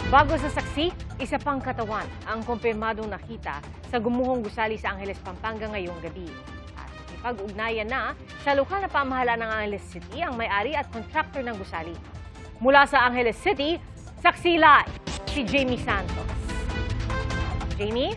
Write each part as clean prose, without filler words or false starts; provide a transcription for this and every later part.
Bago sa saksi, isa pang katawan ang kumpirmadong nakita sa gumuhong gusali sa Angeles, Pampanga ngayong gabi. At ipag-ugnayan na sa lokal na pamahalaan ng Angeles City ang may-ari at contractor ng gusali. Mula sa Angeles City, saksi live si Jamie Santos. Jamie?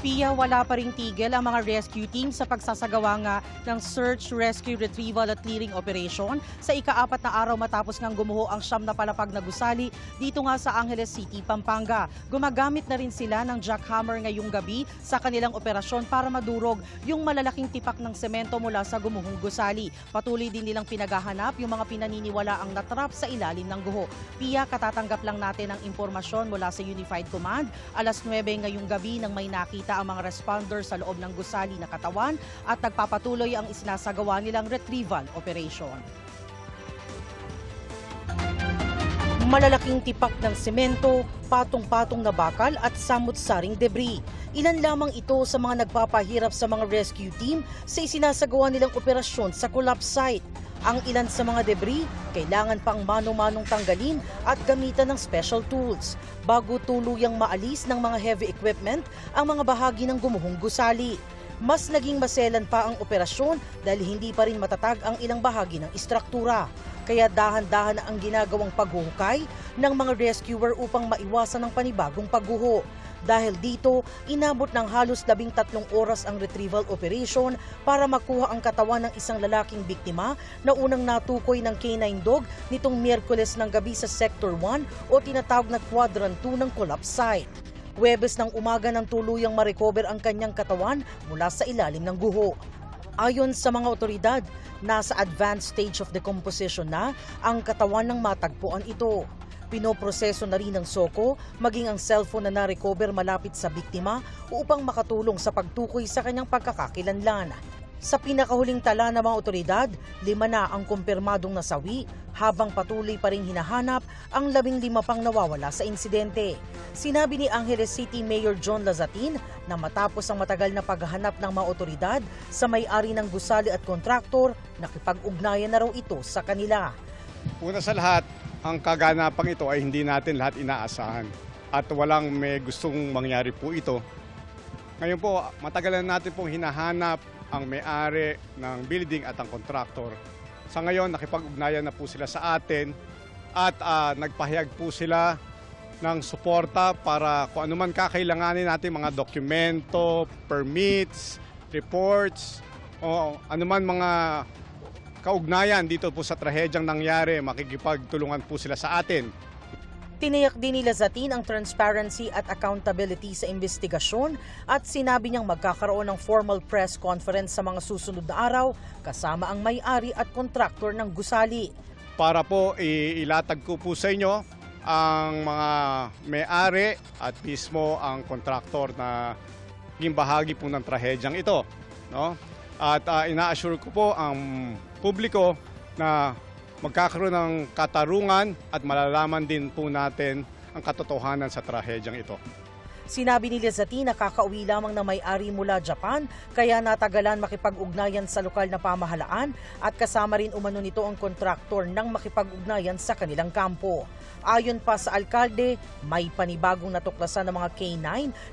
Pia, wala pa ring tigil ang mga rescue team sa pagsasagawa nga ng search, rescue, retrieval at clearing operation sa ika-4 na araw matapos ngang gumuho ang 9 na palapag na gusali dito nga sa Angeles City, Pampanga. Gumagamit na rin sila ng jackhammer ngayong gabi sa kanilang operasyon para madurog yung malalaking tipak ng semento mula sa gumuhong gusali. Patuloy din nilang pinaghahanap yung mga pinaniniwala ang natrap sa ilalim ng guho. Pia, katatanggap lang natin ang impormasyon mula sa Unified Command. Alas 9 ngayong gabi nang may nakita ang mga responders sa loob ng gusali na katawan at nagpapatuloy ang isinasagawa nilang retrieval operation. Malalaking tipak ng semento, patong-patong na bakal at samut-saring debris. Ilan lamang ito sa mga nagpapahirap sa mga rescue team sa isinasagawa nilang operasyon sa collapse site. Ang ilan sa mga debris, kailangan pang mano-manong tanggalin at gamitan ng special tools bago tuluyang maalis ng mga heavy equipment ang mga bahagi ng gumuhong gusali. Mas naging maselan pa ang operasyon dahil hindi pa rin matatag ang ilang bahagi ng istruktura. Kaya dahan-dahan ang ginagawang paghuhukay ng mga rescuer upang maiwasan ang panibagong pagguho. Dahil dito, inabot ng halos 13 oras ang retrieval operation para makuha ang katawan ng isang lalaking biktima na unang natukoy ng K9 dog nitong Miyerkules ng gabi sa Sector 1 o tinatawag na Quadrant 2 ng collapse site. Huwebes ng umaga nang tuluyang ma-recover ang kanyang katawan mula sa ilalim ng guho. Ayon sa mga otoridad, nasa advanced stage of decomposition na ang katawan ng matagpuan ito. Pinoproseso na rin ng SOCO maging ang cellphone na na-recover malapit sa biktima upang makatulong sa pagtukoy sa kanyang pagkakakilanlan. Sa pinakahuling tala ng mga otoridad, 5 na ang kumpirmadong nasawi habang patuloy pa rin hinahanap ang 15 pang nawawala sa insidente. Sinabi ni Angeles City Mayor John Lazatin na matapos ang matagal na paghahanap ng mga otoridad sa may-ari ng gusali at kontraktor, nakipag-ugnayan na raw ito sa kanila. Una sa lahat, ang kaganapang ito ay hindi natin lahat inaasahan at walang may gustong mangyari po ito. Ngayon po, matagal na natin pong hinahanap ang may-ari ng building at ang kontraktor. Sa ngayon, nakipag-ugnayan na po sila sa atin at nagpahayag po sila ng suporta para kung ano man kakailanganin natin mga dokumento, permits, reports, o ano man mga kaugnayan dito po sa trahedyang nangyari, makikipagtulungan po sila sa atin. Tiniyak din ni Lazatin ang transparency at accountability sa investigasyon at sinabi niyang magkakaroon ng formal press conference sa mga susunod na araw kasama ang may-ari at kontraktor ng gusali. Para po ilatag ko po sa inyo ang mga may-ari at mismo ang kontraktor na naging bahagi po ng trahedyang ito, no? At ina-assure ko po ang publiko na magkakaroon ng katarungan at malalaman din po natin ang katotohanan sa trahedyang ito. Sinabi ni Lazatin na kakauwi lamang na may-ari mula Japan kaya natagalan makipag-ugnayan sa lokal na pamahalaan at kasama rin umano nito ang kontraktor ng makipag-ugnayan sa kanilang kampo. Ayon pa sa alkalde, may panibagong natuklasan ng mga K9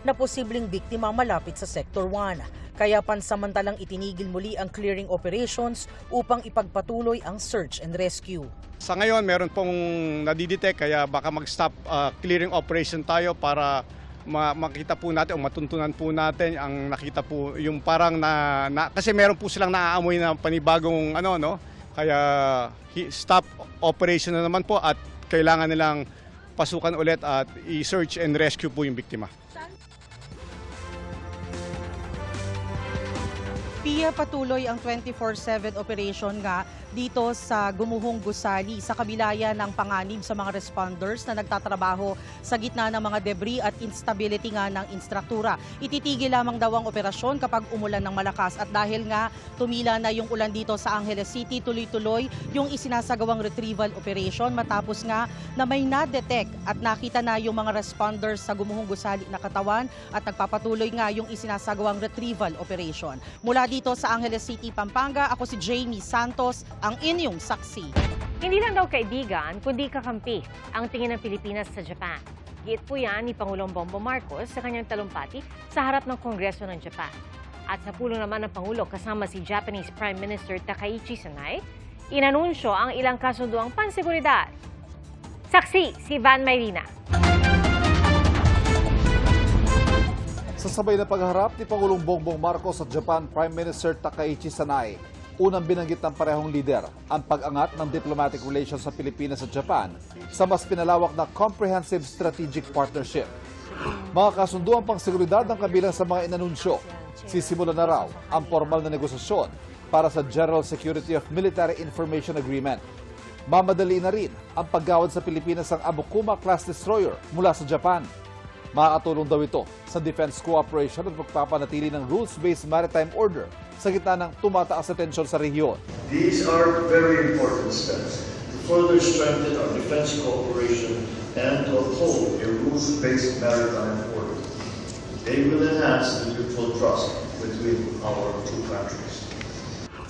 na posibleng biktima malapit sa Sector 1. Kaya pansamantalang itinigil muli ang clearing operations upang ipagpatuloy ang search and rescue. Sa ngayon, meron pong nadidetect kaya baka mag-stop clearing operation tayo para makita po natin o matuntunan po natin ang nakita po yung parang kasi meron po silang naaamoy na panibagong kaya stop operation na naman po at kailangan nilang pasukan ulit at i-search and rescue po yung biktima. Pia, patuloy ang 24/7 operation nga dito sa gumuhong gusali sa kabilaya ng panganib sa mga responders na nagtatrabaho sa gitna ng mga debris at instability nga ng instruktura. Ititigil lamang daw ang operasyon kapag umulan ng malakas at dahil nga tumila na yung ulan dito sa Angeles City, tuloy-tuloy yung isinasagawang retrieval operation matapos nga na may na-detect at nakita na yung mga responders sa gumuhong gusali na katawan at nagpapatuloy nga yung isinasagawang retrieval operation. Mula dito sa Angeles City, Pampanga, ako si Jamie Santos ang inyong saksi. Hindi lang daw kaibigan, kundi kakampi ang tingin ng Pilipinas sa Japan. Giit po yan ni Pangulong Bongbong Marcos sa kanyang talumpati sa harap ng Kongreso ng Japan. At sa pulong naman ng Pangulo kasama si Japanese Prime Minister Takaichi Sanai, inanunsyo ang ilang kasunduang panseguridad. Saksi si Van Mayrina. Sa sabay na pagharap ni Pangulong Bongbong Marcos at Japan Prime Minister Takaichi Sanai, unang binanggit ng parehong lider ang pag-angat ng diplomatic relations sa Pilipinas at Japan sa mas pinalawak na comprehensive strategic partnership. Mga kasunduang pangseguridad ng kabilang sa mga inanunsyo, sisimulan na raw ang formal na negosasyon para sa General Security of Military Information Agreement. Mamadali na rin ang paggawad sa Pilipinas ng Abukuma-class destroyer mula sa Japan. Makakatulong daw ito sa defense cooperation at pagpapanatili ng rules-based maritime order sa gitna ng tumataas na tensyon sa rehiyon. These are very important steps to further strengthen our defense cooperation and to uphold a rules-based maritime order. They will enhance the mutual trust between our two countries.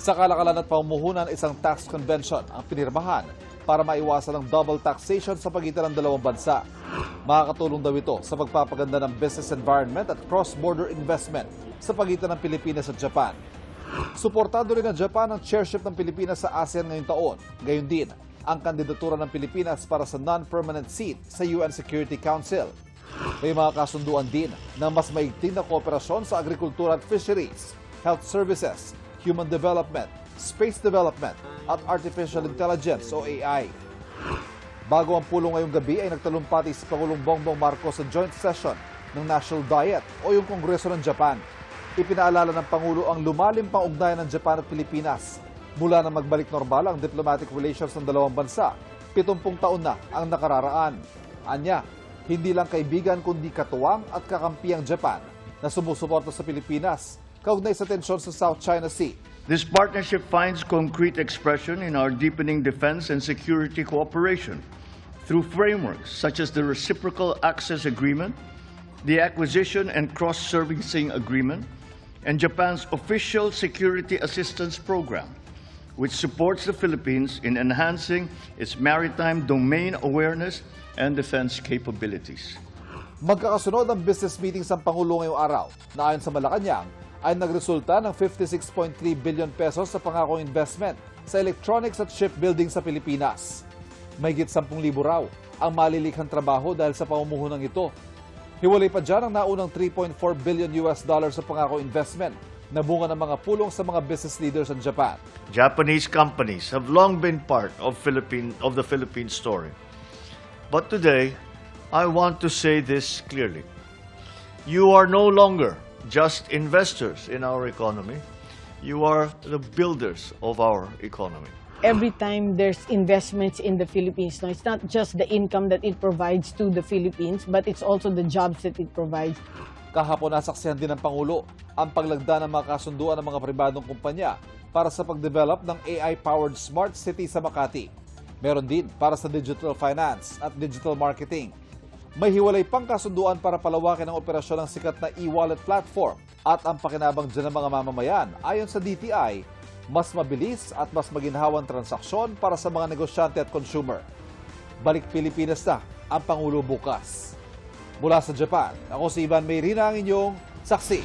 Sa kalakalan at pamumuhunan, isang tax convention ang pinirmahan para maiwasan ang double taxation sa pagitan ng dalawang bansa. Makakatulong daw ito sa pagpapaganda ng business environment at cross-border investment sa pagitan ng Pilipinas at Japan. Suportado rin ng Japan ang chairship ng Pilipinas sa ASEAN ngayong taon. Gayon din ang kandidatura ng Pilipinas para sa non-permanent seat sa UN Security Council. May mga kasunduan din ng mas maigting na kooperasyon sa agrikultura at fisheries, health services, human development, space development, at artificial intelligence o AI. Bago ang pulong ngayong gabi ay nagtalumpati si Pangulong Bongbong Marcos sa joint session ng National Diet o yung Kongreso ng Japan. Ipinaalala ng Pangulo ang lumalim pang ugnayan ng Japan at Pilipinas. Mula na magbalik normal ang diplomatic relations ng dalawang bansa, 70 taon na ang nakararaan. Anya, hindi lang kaibigan kundi katuwang at kakampi ang Japan na sumusuporta sa Pilipinas kaugnay sa tensyon sa South China Sea. This partnership finds concrete expression in our deepening defense and security cooperation through frameworks such as the Reciprocal Access Agreement, the Acquisition and Cross-Servicing Agreement, and Japan's Official Security Assistance Program, which supports the Philippines in enhancing its maritime domain awareness and defense capabilities. Magkakasunod ang business meetings ng Pangulo ngayong araw na ayon sa Malacanang ay nagresulta ng 56.3 billion pesos sa pangakong investment sa electronics at shipbuilding sa Pilipinas. Mahigit 10,000 raw ang malilikhang trabaho dahil sa pamumuhunan ito. Hiwalay pa dyan ang naunang $3.4 billion sa pangakong investment na bunga ng mga pulong sa mga business leaders in Japan. Japanese companies have long been part of the Philippine story. But today, I want to say this clearly. You are no longer just investors in our economy. You are the builders of our economy. Every time there's investments in the Philippines, no, it's not just the income that it provides to the Philippines, but it's also the jobs that it provides. Kahapon nasaksihan din ng Pangulo ang paglagda ng mga kasunduan ng mga pribadong kumpanya para sa pag-develop ng AI-powered smart city sa Makati. Meron din para sa digital finance at digital marketing. May hiwalay pang kasunduan para palawakin ang operasyon ng sikat na e-wallet platform at ang pakinabang dyan ng mga mamamayan ayon sa DTI, mas mabilis at mas maginhawang transaksyon para sa mga negosyante at consumer. Balik Pilipinas na ang Pangulo bukas. Mula sa Japan, ako si Ivan Mayrina, ang inyong saksi.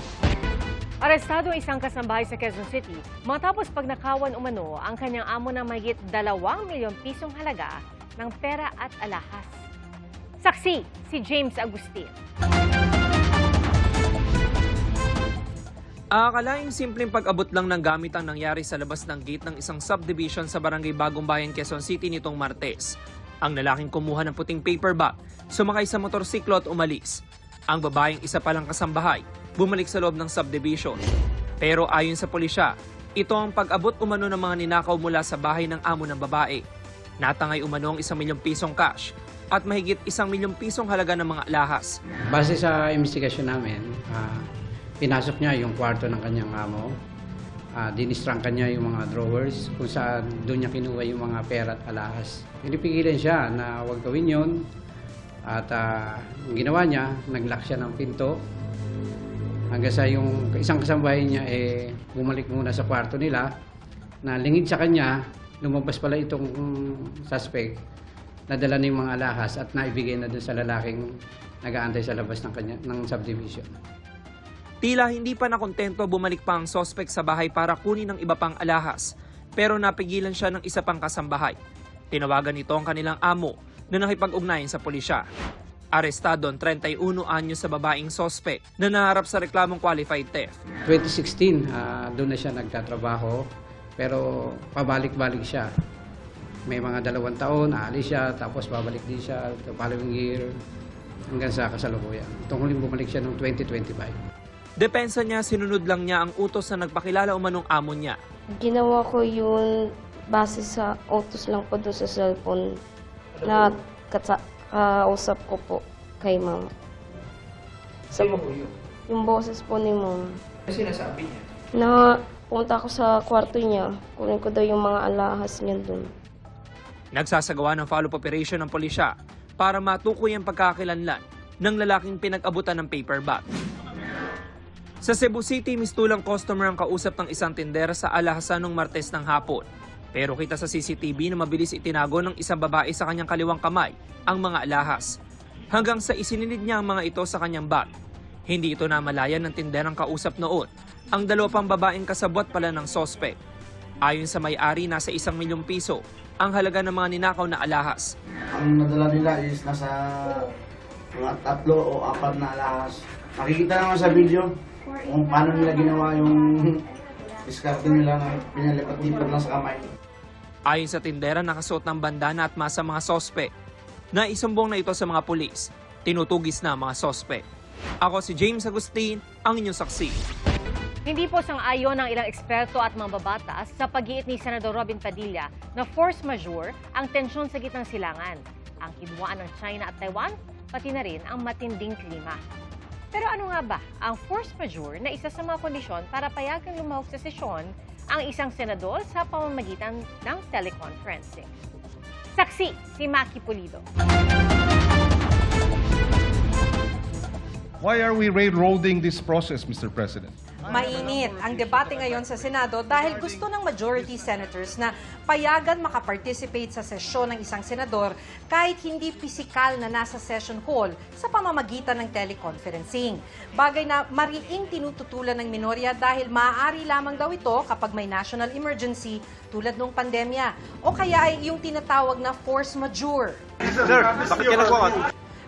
Arestado ang isang kasambahay sa Quezon City matapos pagnakawan umano ang kanyang amo ng mahigit 2 milyong pisong halaga ng pera at alahas. Saksi si James Agustin. Akalaing simpleng pag-abot lang ng gamit ang nangyari sa labas ng gate ng isang subdivision sa Barangay Bagong Bayan, Quezon City nitong Martes. Ang lalaking kumuha ng puting paper bag, sumakay sa motorsiklo at umalis. Ang babaeng isa palang kasambahay, bumalik sa loob ng subdivision. Pero ayon sa pulisya, ito ang pag-abot umano ng mga ninakaw mula sa bahay ng amo ng babae. Natangay umano ang 1 milyong pisong cash at mahigit 1 milyong pisong halaga ng mga alahas. Base sa investigasyon namin, pinasok niya yung kwarto ng kanyang amo, dinistrangkan niya yung mga drawers kung saan doon niya kinuha yung mga pera at alahas. Pinipigilan siya na huwag gawin yun at ang ginawa niya, nag-lock siya ng pinto hanggang sa yung isang kasambahay niya bumalik muna sa kwarto nila na lingid sa kanya lumabas pala itong suspect, nadala na yung mga alahas at naibigay na dun sa lalaking nag-aantay sa labas ng subdivision. Tila hindi pa nakontento, bumalik pa ang suspect sa bahay para kunin ng iba pang alahas. Pero napigilan siya ng isa pang kasambahay. Tinawagan nito ang kanilang amo na nakipag-ugnayan sa pulisya. Arestado ang 31 anyo sa babaeng suspect na naharap sa reklamong qualified theft. 2016, doon na siya nagtatrabaho pero pabalik-balik siya. May mga 2 taon, aalis siya, tapos babalik din siya the following year hanggang sa kasalukuyan. Itong huling bumalik siya noong 2025. Depensa niya, sinunod lang niya ang utos na nagpakilala umanong amo niya. Ginawa ko yun base sa utos lang po doon sa cellphone na kausap ko po kay ma'am. Yung boses po ni ma'am. Ano sinasabi niya? Na punta ko sa kwarto niya, kunin ko daw yung mga alahas niya doon. Nagsasagawa ng follow-up operation ng pulisya para matukoy ang pagkakakilanlan ng lalaking pinag-abutan ng paper bag. Sa Cebu City, mistulang customer ang kausap ng isang tindera sa alahasan ng Martes ng hapon. Pero kita sa CCTV na mabilis itinago ng isang babae sa kanyang kaliwang kamay ang mga alahas. Hanggang sa isinilid niya ang mga ito sa kanyang bag. Hindi ito namalayan ng tinderang kausap noon. Ang 2 pang babaeng kasabwat pala ng suspect. Ayon sa may-ari, nasa 1 milyong piso ang halaga ng mga ninakaw na alahas. Ang nadala nila is nasa mga 3 o 4 na alahas. Makikita naman sa video kung paano nila ginawa yung diskarte nila na pinalipat-lipat lang sa kamay. Ayon sa tindera, nakasuot ng bandana at masa mga sospek. Naisumbong na ito sa mga pulis. Tinutugis na ang mga sospek. Ako si James Agustin, ang inyong saksi. Hindi po sang-ayon ng ilang eksperto at mambabatas sa pag-iit ni Senador Robin Padilla na force majeure ang tensyon sa gitnang silangan, ang kinuhaan ng China at Taiwan, pati na rin ang matinding klima. Pero ano nga ba ang force majeure na isa sa mga kondisyon para payagang lumahok sa sesyon ang isang senador sa pamamagitan ng teleconferencing? Saksi si Maki Pulido. Why are we railroading this process, Mr. President? Mainit ang debate ngayon sa Senado dahil gusto ng majority senators na payagan makaparticipate sa sesyon ng isang senador kahit hindi pisikal na nasa session hall sa pamamagitan ng teleconferencing. Bagay na mariing tinututulan ng minorya dahil maaari lamang daw ito kapag may national emergency tulad ng pandemya o kaya ay yung tinatawag na force majeure.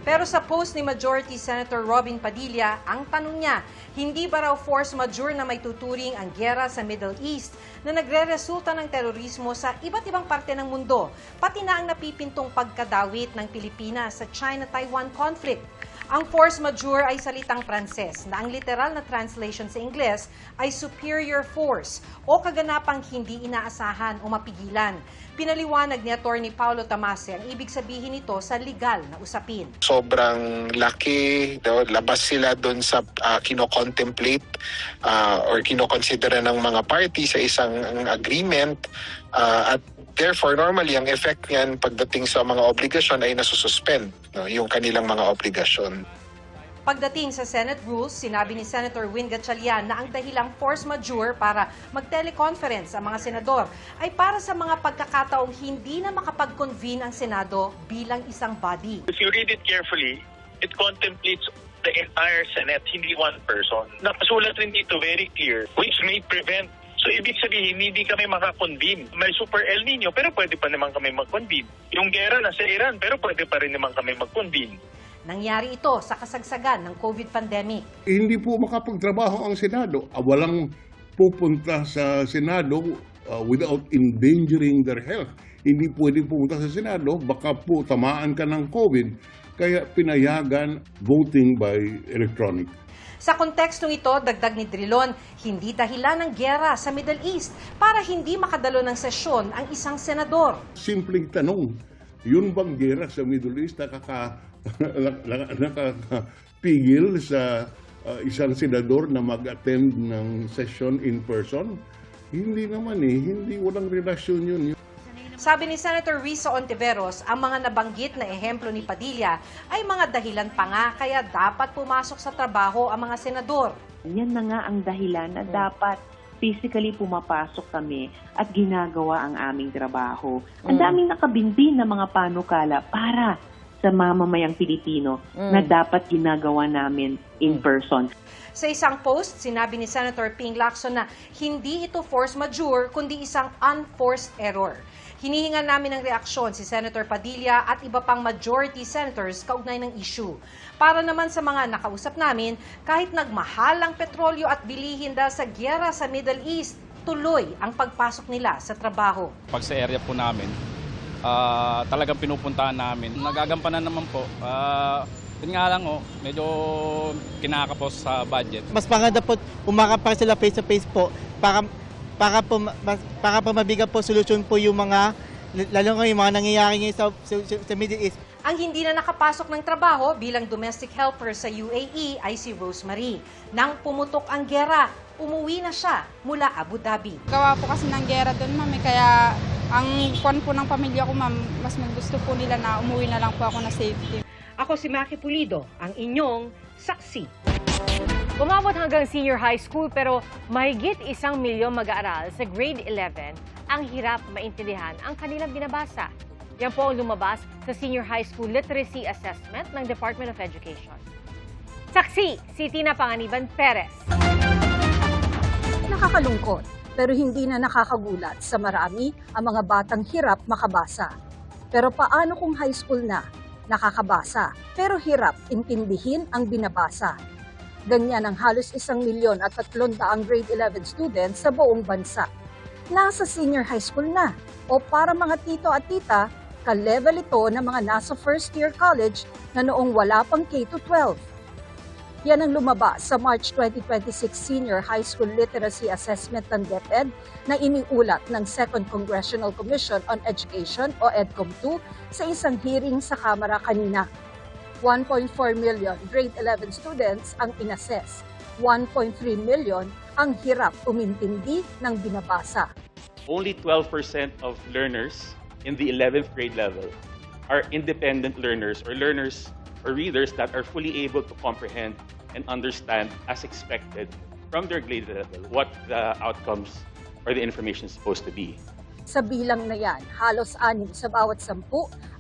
Pero sa post ni Majority Senator Robin Padilla, ang tanong niya, hindi ba raw force majeure na may tuturing ang giyera sa Middle East na nagre-resulta ng terorismo sa iba't ibang parte ng mundo, pati na ang napipintong pagkadawit ng Pilipinas sa China-Taiwan conflict. Ang force majeure ay salitang Pranses na ang literal na translation sa Ingles ay superior force o kaganapang hindi inaasahan o mapigilan. Pinaliwanag ni Atty. Paulo Tamase ang ibig sabihin nito sa legal na usapin. Sobrang laki, labas sila doon sa kino-contemplate or kino-consider ng mga party sa isang agreement at therefore, normally, ang effect niyan pagdating sa mga obligasyon ay nasususpend yung kanilang mga obligasyon. Pagdating sa Senate rules, sinabi ni Senator Win Gatchalian na ang dahilang force majeure para mag-teleconference ang mga senador ay para sa mga pagkakataong hindi na makapag-convene ang Senado bilang isang body. If you read it carefully, it contemplates the entire Senate, hindi one person. Nakasulat rin dito very clear, which may prevent. So, ibig sabihin, hindi kami makakonvene. May super El Nino, pero pwede pa naman kami mag-convene. Yung gera na sa Iran, pero pwede pa rin naman kami mag-convene. Nangyari ito sa kasagsagan ng COVID pandemic. Hindi po makapagtrabaho ang Senado. Walang pupunta sa Senado without endangering their health. Hindi pwedeng pumunta sa Senado, baka po tamaan ka ng COVID. Kaya pinayagan voting by electronic. Sa kontekstong ito, dagdag ni Drilon, hindi dahilan ng giyera sa Middle East para hindi makadalo ng sesyon ang isang senador. Simpleng tanong, yun bang gera sa Middle East nakapigil sa isang senador na mag-attend ng session in person? Hindi naman hindi walang relasyon yun. Sabi ni Senator Risa Ontiveros, ang mga nabanggit na ehemplo ni Padilla ay mga dahilan pa nga kaya dapat pumasok sa trabaho ang mga senador. Yan na nga ang dahilan na dapat physically pumapasok kami at ginagawa ang aming trabaho. Ang daming nakabinbin na mga panukala para sa mamamayang Pilipino na dapat ginagawa namin in person. Sa isang post, sinabi ni Senator Ping Lacson na hindi ito force majeure kundi isang unforced error. Hinihingan namin ng reaksyon si Senator Padilla at iba pang majority senators kaugnay ng issue. Para naman sa mga nakausap namin, kahit nagmahal ang petrolyo at bilihin dahil sa gyera sa Middle East, tuloy ang pagpasok nila sa trabaho. Pag sa area po namin, talagang pinupuntahan namin. Nagagampanan naman po. Yun nga lang, medyo kinakapos sa budget. Mas maganda po umakapar sila face-to-face po para po mabigyan po solusyon po yung mga, lalo nga yung mga nangyayari ngayon sa Middle East. Ang hindi na nakapasok ng trabaho bilang domestic helper sa UAE ay si Rosemary. Nang pumutok ang gyera, umuwi na siya mula Abu Dhabi. Gawa po kasi ng gyera doon, ma'am, kaya ang kwan po ng pamilya ko, ma'am, mas gusto po nila na umuwi na lang po ako na safety. Ako si Maki Pulido, ang inyong saksi. Umabot hanggang senior high school pero mahigit 1 milyon mag-aaral sa grade 11 ang hirap maintindihan ang kanilang binabasa. Yan po ang lumabas sa Senior High School Literacy Assessment ng Department of Education. Saksi, si Tina Panganiban Perez. Nakakalungkot pero hindi na nakakagulat sa marami ang mga batang hirap makabasa. Pero paano kung high school na? Nakakabasa pero hirap intindihin ang binabasa. Ganyan ang halos 1,300,000 grade 11 students sa buong bansa. Nasa senior high school na o para mga tito at tita, ka-level ito ng mga nasa first year college na noong wala pang K-12. Yan ang lumabas sa March 2026 Senior High School Literacy Assessment ng DepEd na iniulat ng Second Congressional Commission on Education o EDCOM-2 sa isang hearing sa Kamara kanina. 1.4 million grade 11 students ang inassess. 1.3 million ang hirap umintindi ng binabasa. Only 12% of learners in the 11th grade level are independent learners or readers that are fully able to comprehend and understand as expected from their grade level what the outcomes or the information is supposed to be. Sa bilang na yan, halos 6 sa bawat 10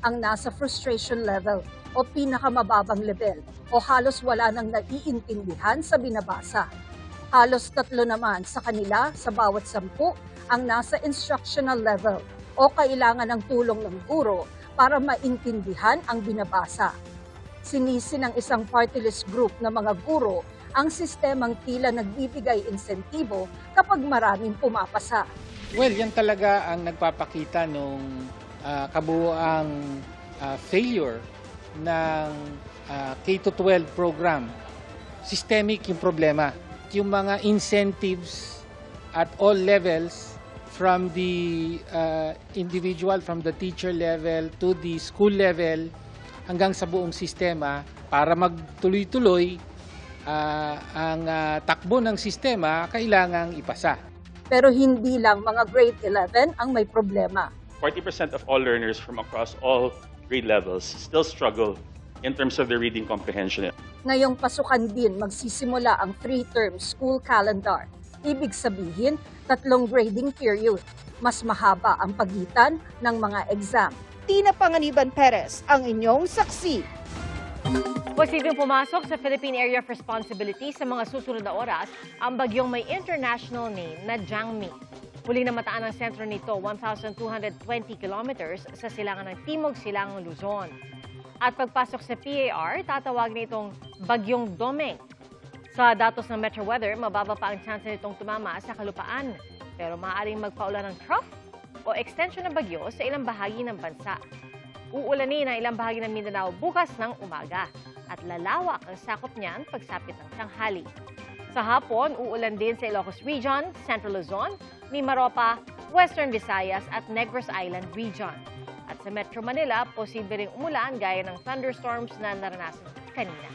ang nasa frustration level o pinakamababang level o halos wala nang naiintindihan sa binabasa. Halos 3 naman sa kanila sa bawat 10 ang nasa instructional level o kailangan ng tulong ng guro para maintindihan ang binabasa. Sinisi ng isang party list group na mga guro ang sistemang tila nagbibigay insentibo kapag maraming pumapasa. Well, yan talaga ang nagpapakita nung kabuuang failure ng K-12 program. Systemic yung problema. Yung mga incentives at all levels from the individual, from the teacher level to the school level hanggang sa buong sistema para magtuloy-tuloy ang takbo ng sistema, kailangang ipasa. Pero hindi lang mga grade 11 ang may problema. 40% of all learners from across all grade levels still struggle in terms of their reading comprehension. Ngayong pasukan din magsisimula ang 3-term school calendar. Ibig sabihin, 3 grading period. Mas mahaba ang pagitan ng mga exam. Tina Panganiban Perez, ang inyong saksi. Posibleng pumasok sa Philippine Area of Responsibility sa mga susunod na oras ang bagyong may international name na Jangmi. Muli na mataan ang sentro nito 1,220 kilometers sa silangan ng Timog Silangang Luzon. At pagpasok sa PAR, tatawagin itong Bagyong Domeng. Sa datos ng Metro Weather, mababa pa ang chance nitong tumama sa kalupaan. Pero maaaring magpaulan ng trough o extension ng bagyo sa ilang bahagi ng bansa. Uulanin ang ilang bahagi ng Mindanao bukas ng umaga at lalawak ang sakop niyan pagsapit ng tanghali. Sa hapon, uulan din sa Ilocos Region, Central Luzon, Mimaropa, Western Visayas at Negros Island Region. At sa Metro Manila, posible ring umulan gaya ng thunderstorms na naranasan kanina.